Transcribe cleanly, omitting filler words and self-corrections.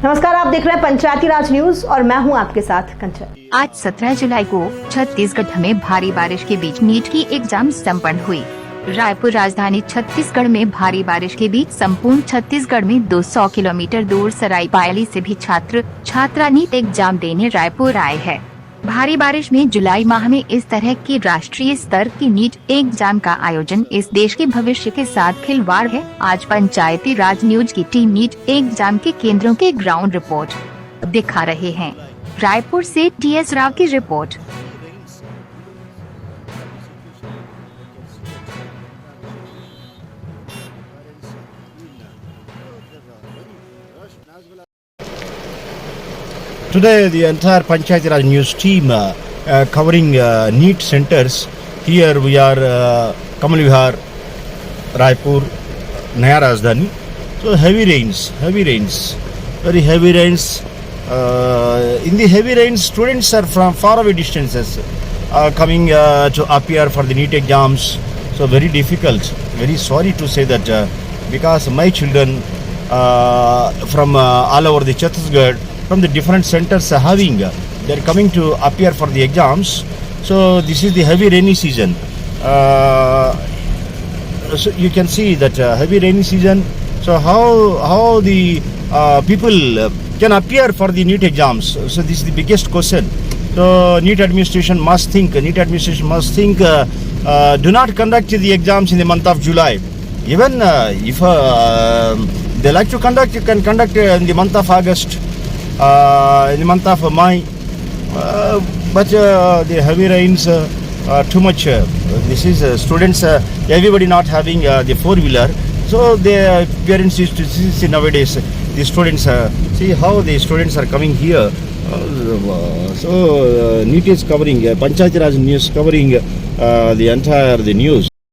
नमस्कार, आप देख रहे हैं पंचायती राज न्यूज और मैं हूं आपके साथ कंचन। आज 17 जुलाई को छत्तीसगढ़ में भारी बारिश के बीच नीट की एग्जाम संपन्न हुई। रायपुर राजधानी छत्तीसगढ़ में भारी बारिश के बीच संपूर्ण छत्तीसगढ़ में 200 किलोमीटर दूर सरायपाली से भी छात्र छात्रा नीट एग्जाम देने रायपुर आए हैं। भारी बारिश में जुलाई माह में इस तरह की राष्ट्रीय स्तर की नीट एग्जाम का आयोजन इस देश के भविष्य के साथ खिलवाड़ है। आज पंचायती राज न्यूज की टीम नीट एग्जाम के केंद्रों के ग्राउंड रिपोर्ट दिखा रहे हैं। रायपुर से टीएस राव की report. Today, the entire Panchayati Raj News team covering NEET centers. Here we are Kamal Vihar, Raipur, Naya Rajdhani. So heavy rains, very heavy rains. In the heavy rains, students are from far away distances coming to appear for the NEET exams. So very difficult. Very sorry to say that because my children from all over the Chhattisgarh, from the different centers they are coming to appear for the exams. So this is the heavy rainy season. So you can see that heavy rainy season. So how the people can appear for the NEET exams? So this is the biggest question. So NEET administration must think. Do not conduct the exams in the month of July. Even if they like to conduct, you can conduct in the month of August. In the month of May, but the heavy rains too much. This is students, everybody not having the four-wheeler, so their parents used to see nowadays the students. See how the students are coming here. So NEET is covering, Panchayati Raj News covering the entire news.